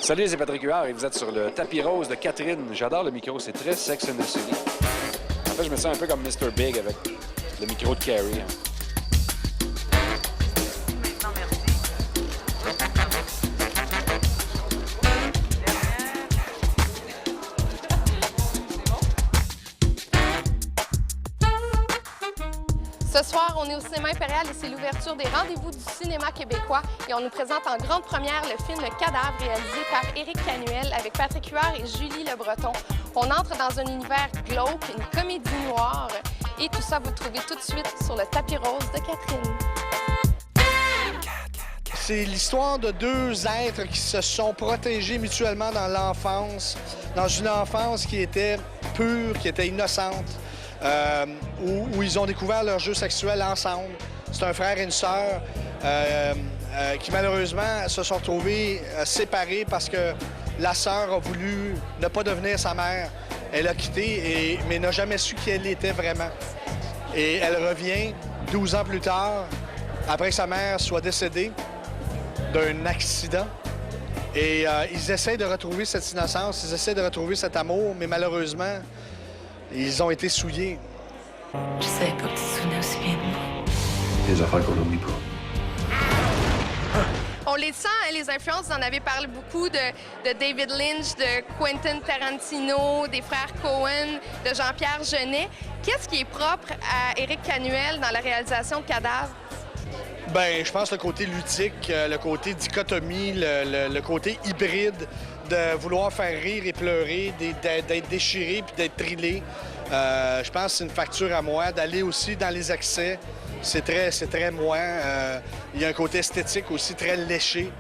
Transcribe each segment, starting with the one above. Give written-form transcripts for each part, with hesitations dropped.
Salut, c'est Patrick Huard et vous êtes sur le tapis rose de Catherine. J'adore le micro, c'est très Sex and the City. En fait, je me sens un peu comme Mr. Big avec le micro de Carrie. Ce soir, on est au Cinéma Impérial et c'est l'ouverture des rendez-vous du cinéma québécois. Et on nous présente en grande première le film Le Cadavre, réalisé par Éric Canuel avec Patrick Huard et Julie Le Breton. On entre dans un univers glauque, une comédie noire. Et tout ça, vous le trouvez tout de suite sur le tapis rose de Catherine. C'est l'histoire de deux êtres qui se sont protégés mutuellement dans l'enfance, dans une enfance qui était pure, qui était innocente. Où ils ont découvert leur jeu sexuel ensemble. C'est un frère et une sœur qui, malheureusement, se sont retrouvés séparés parce que la sœur a voulu ne pas devenir sa mère. Elle a quitté, mais n'a jamais su qui elle était vraiment. Et elle revient 12 ans plus tard, après que sa mère soit décédée d'un accident. Et ils essaient de retrouver cette innocence, ils essaient de retrouver cet amour, mais malheureusement, ils ont été souillés. Je savais pas que tu te souvenais aussi bien de moi. Des affaires qu'on n'oublie pas. On les sent, hein, les influences, vous en avez parlé beaucoup de David Lynch, de Quentin Tarantino, des frères Coen, de Jean-Pierre Jeunet. Qu'est-ce qui est propre à Éric Canuel dans la réalisation de Cadavre? Bien, je pense le côté ludique, le côté dichotomie, le côté hybride de vouloir faire rire et pleurer, d'être déchiré puis d'être thrillé. Je pense que c'est une facture à moi, d'aller aussi dans les excès. C'est très moi. Il y a un côté esthétique aussi très léché.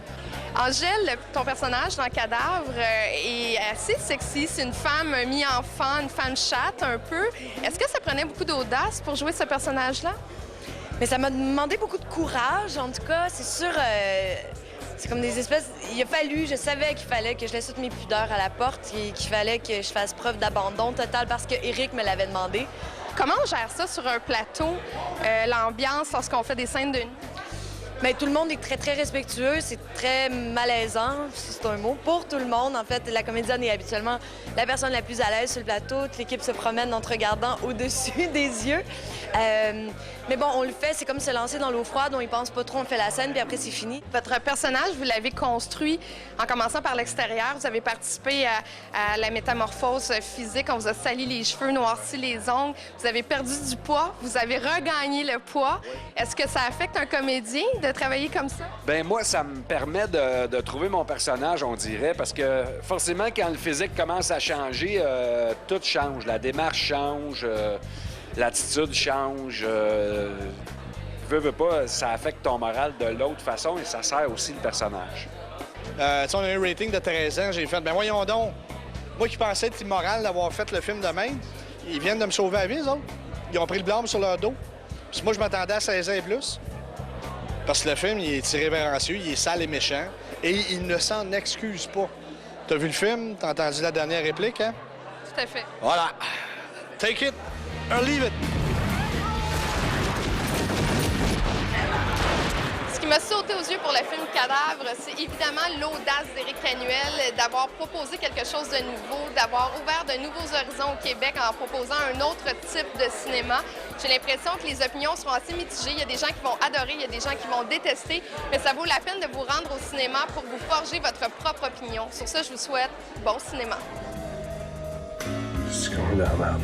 Angèle, ton personnage dans Cadavre est assez sexy. C'est une femme mi-enfant, une femme chatte un peu. Est-ce que ça prenait beaucoup d'audace pour jouer ce personnage-là? Mais ça m'a demandé beaucoup de courage, en tout cas. C'est sûr, c'est comme des espèces... Il a fallu, je savais qu'il fallait que je laisse toutes mes pudeurs à la porte et qu'il fallait que je fasse preuve d'abandon total parce que Éric me l'avait demandé. Comment on gère ça sur un plateau, l'ambiance lorsqu'on fait des scènes de nuit? Bien, tout le monde est très, très respectueux. C'est très malaisant, si c'est un mot, pour tout le monde. En fait, la comédienne est habituellement la personne la plus à l'aise sur le plateau. Toute l'équipe se promène en te regardant au-dessus des yeux. Mais bon, on le fait, c'est comme se lancer dans l'eau froide. On y pense pas trop, on fait la scène, puis après, c'est fini. Votre personnage, vous l'avez construit en commençant par l'extérieur. Vous avez participé à la métamorphose physique. On vous a sali les cheveux, noirci les ongles. Vous avez perdu du poids. Vous avez regagné le poids. Est-ce que ça affecte un comédien de travailler comme ça? Ben moi, ça me permet de trouver mon personnage, on dirait, parce que forcément, quand le physique commence à changer, tout change. La démarche change, l'attitude change. Veux pas, ça affecte ton moral de l'autre façon et ça sert aussi le personnage. On a un rating de 13 ans, j'ai fait, ben voyons donc, moi qui pensais être immoral d'avoir fait le film de même, ils viennent de me sauver la vie, eux autres. Ils ont pris le blâme sur leur dos. Puis moi, je m'attendais à 16 ans et plus. Parce que le film, il est irrévérencieux, il est sale et méchant, et il ne s'en excuse pas. T'as vu le film? T'as entendu la dernière réplique, hein? Tout à fait. Voilà. Take it or leave it. Ce qui m'a sauté aux yeux pour le film Cadavre, c'est évidemment l'audace d'Éric Canuel d'avoir proposé quelque chose de nouveau, d'avoir ouvert de nouveaux horizons au Québec en proposant un autre type de cinéma. J'ai l'impression que les opinions seront assez mitigées. Il y a des gens qui vont adorer, il y a des gens qui vont détester, mais ça vaut la peine de vous rendre au cinéma pour vous forger votre propre opinion. Sur ça, je vous souhaite bon cinéma. It's going down now.